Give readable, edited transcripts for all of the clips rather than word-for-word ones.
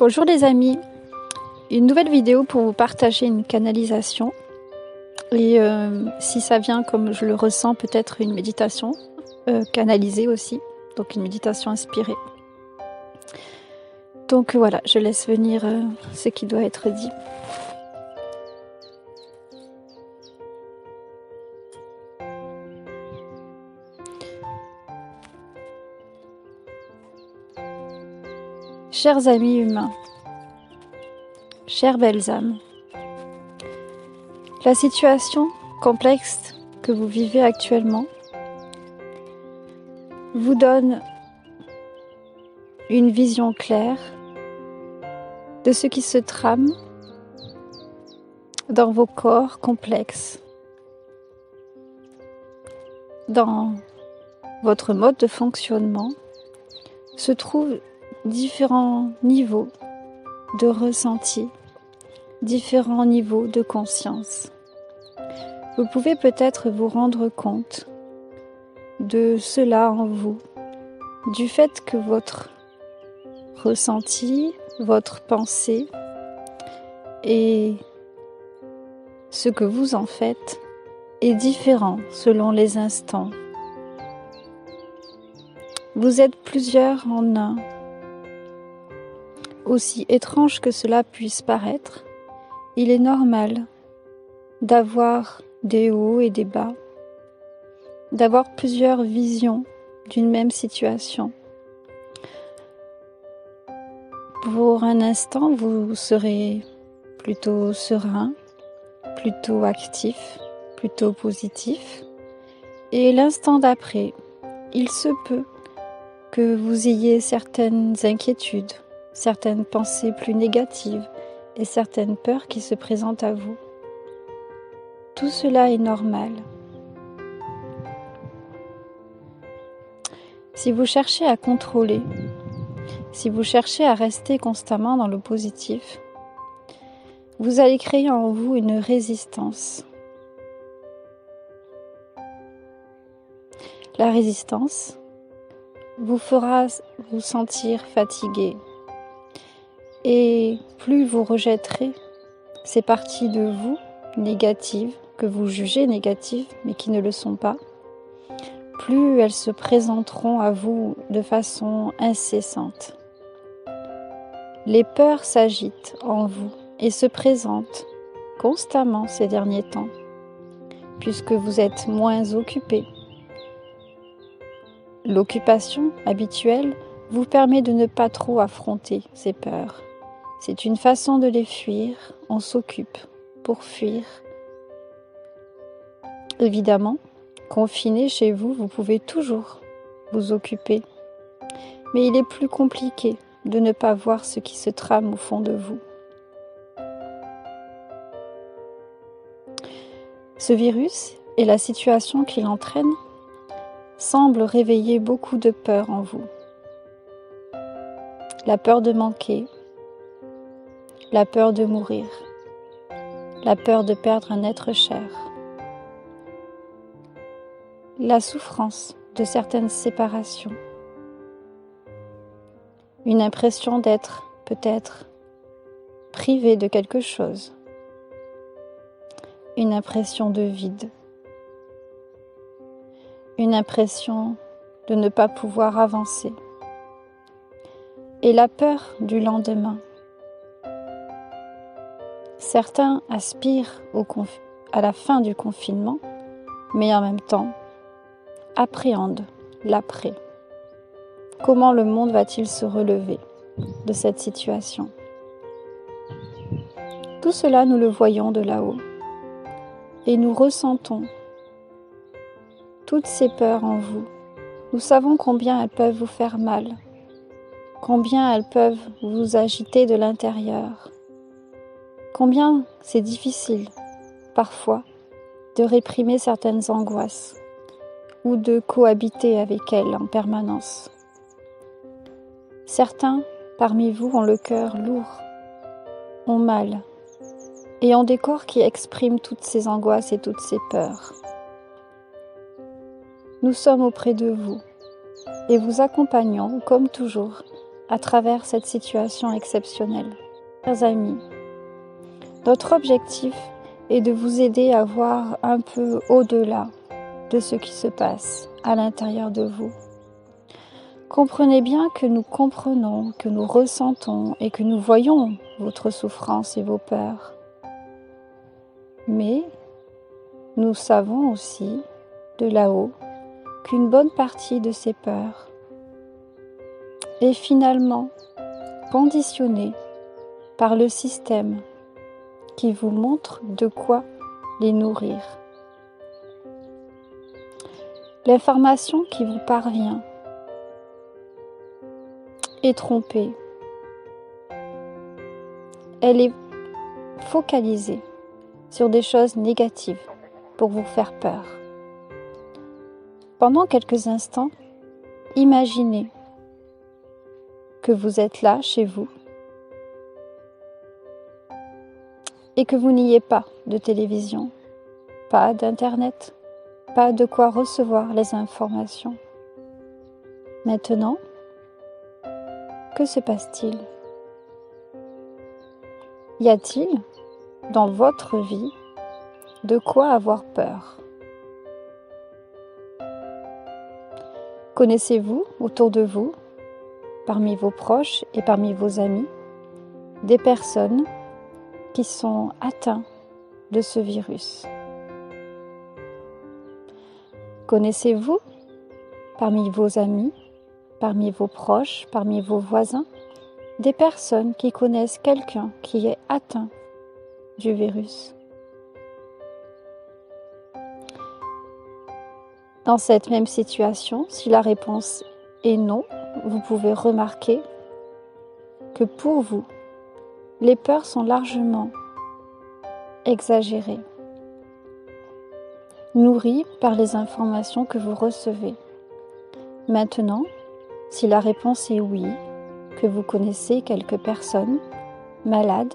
Bonjour les amis, une nouvelle vidéo pour vous partager une canalisation et si ça vient comme je le ressens, peut-être une méditation canalisée aussi, donc une méditation inspirée. Donc voilà, je laisse venir ce qui doit être dit. Chers amis humains, chères belles âmes, la situation complexe que vous vivez actuellement vous donne une vision claire de ce qui se trame dans vos corps complexes, dans votre mode de fonctionnement se trouvent différents niveaux de ressenti, différents niveaux de conscience. Vous pouvez peut-être vous rendre compte de cela en vous, du fait que votre ressenti, votre pensée et ce que vous en faites est différent selon les instants. Vous êtes plusieurs en un. Aussi étrange que cela puisse paraître, il est normal d'avoir des hauts et des bas, d'avoir plusieurs visions d'une même situation. Pour un instant, vous serez plutôt serein, plutôt actif, plutôt positif, et l'instant d'après, il se peut que vous ayez certaines inquiétudes, certaines pensées plus négatives et certaines peurs qui se présentent à vous. Tout cela est normal. Si vous cherchez à contrôler, si vous cherchez à rester constamment dans le positif, vous allez créer en vous une résistance. La résistance vous fera vous sentir fatigué. Et plus vous rejetterez ces parties de vous négatives, que vous jugez négatives, mais qui ne le sont pas, plus elles se présenteront à vous de façon incessante. Les peurs s'agitent en vous et se présentent constamment ces derniers temps, puisque vous êtes moins occupé. L'occupation habituelle vous permet de ne pas trop affronter ces peurs. C'est une façon de les fuir, on s'occupe pour fuir. Évidemment, confiné chez vous, vous pouvez toujours vous occuper. Mais il est plus compliqué de ne pas voir ce qui se trame au fond de vous. Ce virus et la situation qu'il entraîne semblent réveiller beaucoup de peur en vous. La peur de manquer, la peur de mourir, la peur de perdre un être cher, la souffrance de certaines séparations, une impression d'être peut-être privé de quelque chose, une impression de vide, une impression de ne pas pouvoir avancer, et la peur du lendemain. Certains aspirent à la fin du confinement, mais en même temps appréhendent l'après. Comment le monde va-t-il se relever de cette situation? Tout cela, nous le voyons de là-haut et nous ressentons toutes ces peurs en vous. Nous savons combien elles peuvent vous faire mal, combien elles peuvent vous agiter de l'intérieur. Combien c'est difficile, parfois, de réprimer certaines angoisses ou de cohabiter avec elles en permanence. Certains parmi vous ont le cœur lourd, ont mal et ont des corps qui expriment toutes ces angoisses et toutes ces peurs. Nous sommes auprès de vous et vous accompagnons, comme toujours, à travers cette situation exceptionnelle. Chers amis, notre objectif est de vous aider à voir un peu au-delà de ce qui se passe à l'intérieur de vous. Comprenez bien que nous comprenons, que nous ressentons et que nous voyons votre souffrance et vos peurs. Mais nous savons aussi, de là-haut, qu'une bonne partie de ces peurs est finalement conditionnée par le système qui vous montre de quoi les nourrir. L'information qui vous parvient est trompée. Elle est focalisée sur des choses négatives pour vous faire peur. Pendant quelques instants, imaginez que vous êtes là chez vous et que vous n'ayez pas de télévision, pas d'internet, pas de quoi recevoir les informations. Maintenant, que se passe-t-il? Y a-t-il, dans votre vie, de quoi avoir peur? Connaissez-vous autour de vous, parmi vos proches et parmi vos amis, des personnes qui sont atteintes de ce virus? Connaissez-vous, parmi vos amis, parmi vos proches, parmi vos voisins, des personnes qui connaissent quelqu'un qui est atteint du virus? Dans cette même situation, si la réponse est non, vous pouvez remarquer que pour vous, les peurs sont largement exagérées, nourries par les informations que vous recevez. Maintenant, si la réponse est oui, que vous connaissez quelques personnes malades,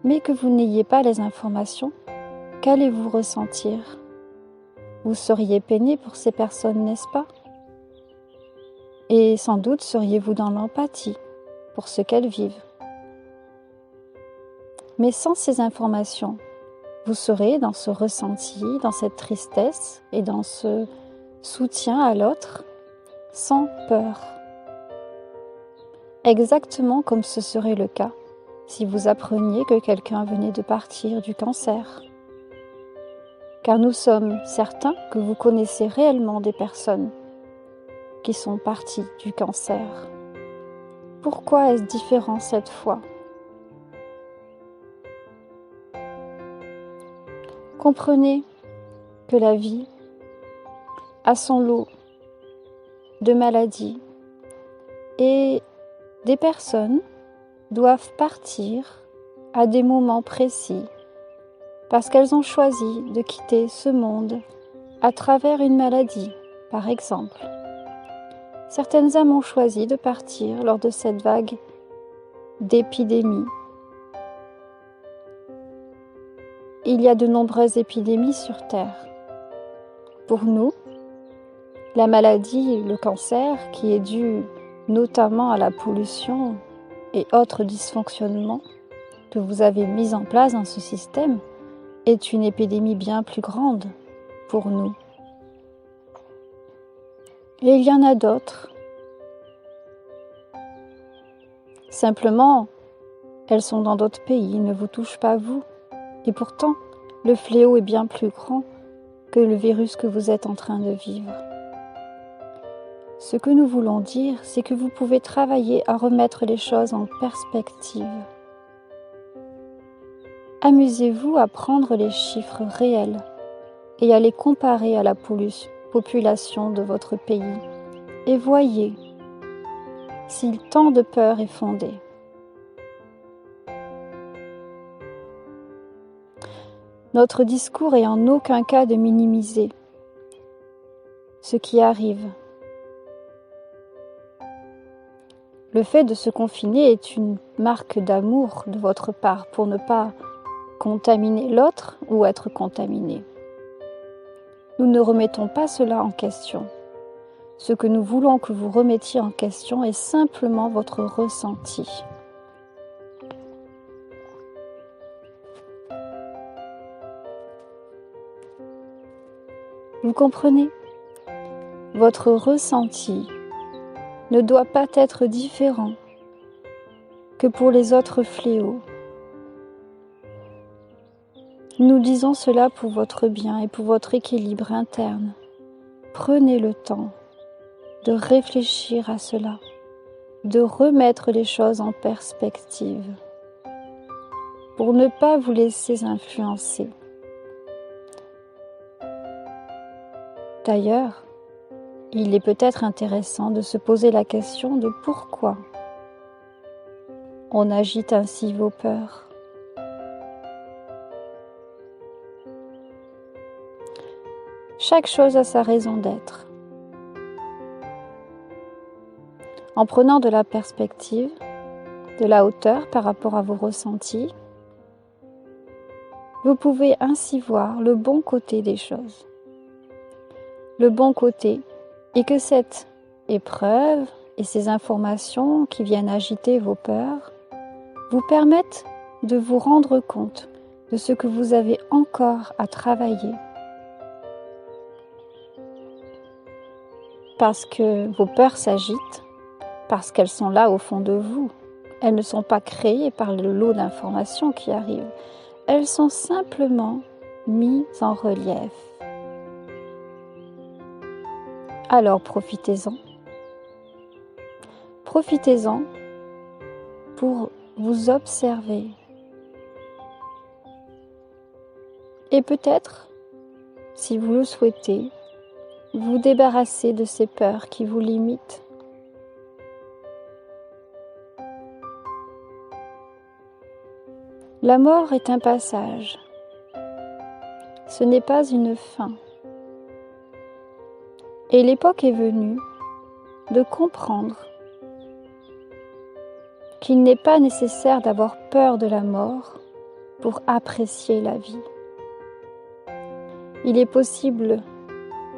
mais que vous n'ayez pas les informations, qu'allez-vous ressentir? Vous seriez peiné pour ces personnes, n'est-ce pas? Et sans doute seriez-vous dans l'empathie pour ce qu'elles vivent. Mais sans ces informations, vous serez dans ce ressenti, dans cette tristesse et dans ce soutien à l'autre, sans peur. Exactement comme ce serait le cas si vous appreniez que quelqu'un venait de partir du cancer. Car nous sommes certains que vous connaissez réellement des personnes qui sont parties du cancer. Pourquoi est-ce différent cette fois? Comprenez que la vie a son lot de maladies et des personnes doivent partir à des moments précis parce qu'elles ont choisi de quitter ce monde à travers une maladie, par exemple. Certaines âmes ont choisi de partir lors de cette vague d'épidémies. Il y a de nombreuses épidémies sur Terre. Pour nous, la maladie, le cancer, qui est dû notamment à la pollution et autres dysfonctionnements que vous avez mis en place dans ce système, est une épidémie bien plus grande pour nous. Et il y en a d'autres. Simplement, elles sont dans d'autres pays, ne vous touchent pas vous. Et pourtant, le fléau est bien plus grand que le virus que vous êtes en train de vivre. Ce que nous voulons dire, c'est que vous pouvez travailler à remettre les choses en perspective. Amusez-vous à prendre les chiffres réels et à les comparer à la population de votre pays et voyez si tant de peur est fondée. Notre discours est en aucun cas de minimiser ce qui arrive. Le fait de se confiner est une marque d'amour de votre part pour ne pas contaminer l'autre ou être contaminé. Nous ne remettons pas cela en question. Ce que nous voulons que vous remettiez en question est simplement votre ressenti. Vous comprenez? Votre ressenti ne doit pas être différent que pour les autres fléaux. Nous disons cela pour votre bien et pour votre équilibre interne. Prenez le temps de réfléchir à cela, de remettre les choses en perspective, pour ne pas vous laisser influencer. D'ailleurs, il est peut-être intéressant de se poser la question de pourquoi on agite ainsi vos peurs. Chaque chose a sa raison d'être. En prenant de la perspective, de la hauteur par rapport à vos ressentis, vous pouvez ainsi voir le bon côté des choses. Le bon côté est que cette épreuve et ces informations qui viennent agiter vos peurs vous permettent de vous rendre compte de ce que vous avez encore à travailler. Parce que vos peurs s'agitent, parce qu'elles sont là au fond de vous. Elles ne sont pas créées par le lot d'informations qui arrivent. Elles sont simplement mises en relief. Alors profitez-en. Profitez-en pour vous observer. Et peut-être, si vous le souhaitez, vous débarrasser de ces peurs qui vous limitent. La mort est un passage. Ce n'est pas une fin. Et l'époque est venue de comprendre qu'il n'est pas nécessaire d'avoir peur de la mort pour apprécier la vie. Il est possible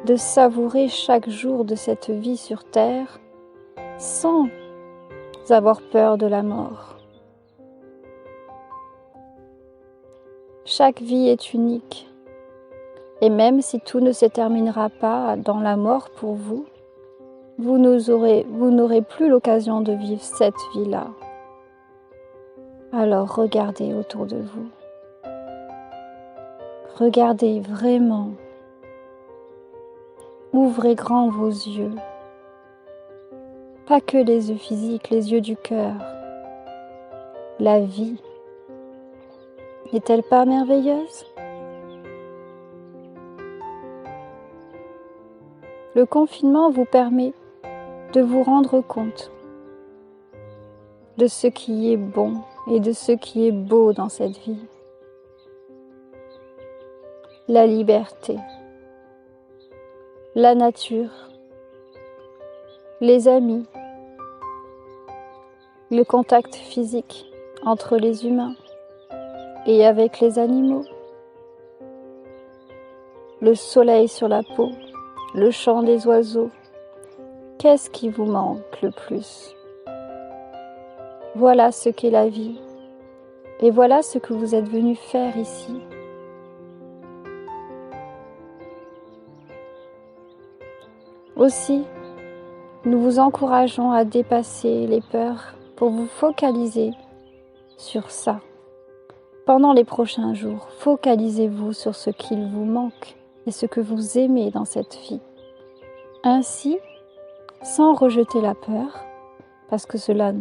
de savourer chaque jour de cette vie sur terre sans avoir peur de la mort. Chaque vie est unique. Et même si tout ne se terminera pas dans la mort pour vous, vous n'aurez plus l'occasion de vivre cette vie-là. Alors regardez autour de vous. Regardez vraiment. Ouvrez grand vos yeux. Pas que les yeux physiques, les yeux du cœur. La vie n'est-elle pas merveilleuse ? Le confinement vous permet de vous rendre compte de ce qui est bon et de ce qui est beau dans cette vie. La liberté, la nature, les amis, le contact physique entre les humains et avec les animaux, le soleil sur la peau, le chant des oiseaux. Qu'est-ce qui vous manque le plus ? Voilà ce qu'est la vie. Et voilà ce que vous êtes venu faire ici. Aussi, nous vous encourageons à dépasser les peurs pour vous focaliser sur ça. Pendant les prochains jours, focalisez-vous sur ce qu'il vous manque et ce que vous aimez dans cette vie. Ainsi, sans rejeter la peur, parce que cela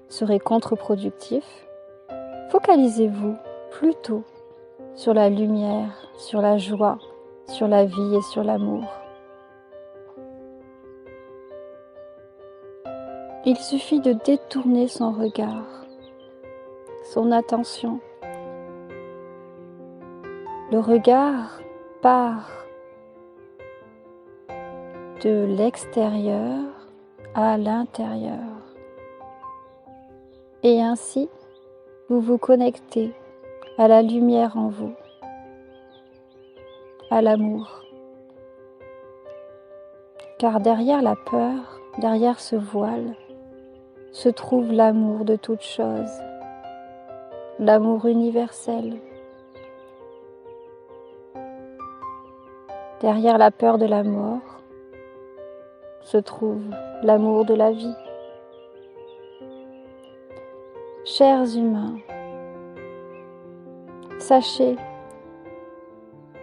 serait contre-productif, focalisez-vous plutôt sur la lumière, sur la joie, sur la vie et sur l'amour. Il suffit de détourner son regard, son attention. Le regard part de l'extérieur à l'intérieur. Et ainsi, vous vous connectez à la lumière en vous, à l'amour. car derrière la peur, derrière ce voile, se trouve l'amour de toute chose, l'amour universel. Derrière la peur de la mort se trouve l'amour de la vie. Chers humains, sachez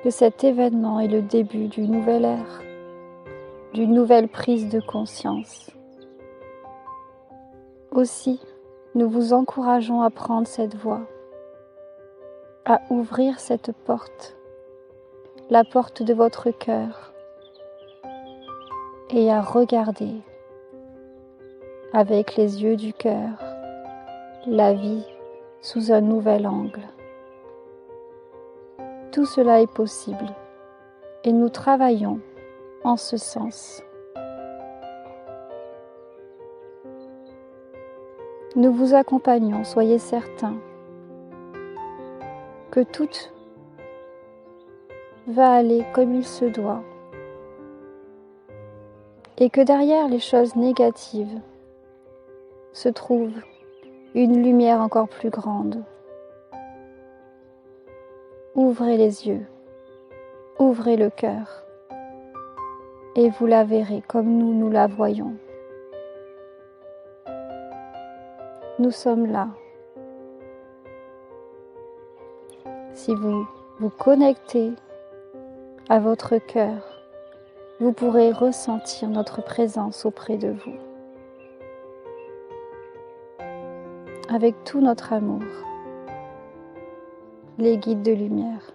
que cet événement est le début d'une nouvelle ère, d'une nouvelle prise de conscience. Aussi, nous vous encourageons à prendre cette voie, à ouvrir cette porte, la porte de votre cœur, et à regarder avec les yeux du cœur la vie sous un nouvel angle. Tout cela est possible et nous travaillons en ce sens. Nous vous accompagnons, soyez certains que tout va aller comme il se doit et que derrière les choses négatives se trouve une lumière encore plus grande. Ouvrez les yeux, ouvrez le cœur et vous la verrez comme nous la voyons. Nous sommes là. Si vous vous connectez à votre cœur, vous pourrez ressentir notre présence auprès de vous. Avec tout notre amour, les guides de lumière.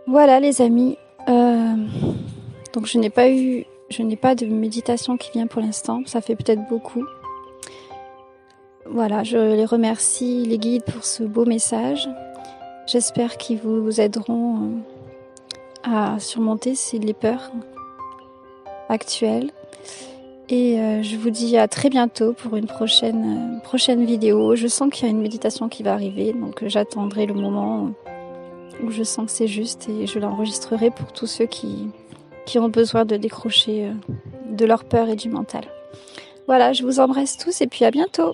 Voilà les amis, donc je n'ai pas de méditation qui vient pour l'instant, ça fait peut-être beaucoup. Voilà, je les remercie les guides pour ce beau message. J'espère qu'ils vous aideront à surmonter les peurs actuelles. Et je vous dis à très bientôt pour une prochaine vidéo. Je sens qu'il y a une méditation qui va arriver, donc j'attendrai le moment où je sens que c'est juste et je l'enregistrerai pour tous ceux qui ont besoin de décrocher de leur peur et du mental. Voilà, je vous embrasse tous et puis à bientôt.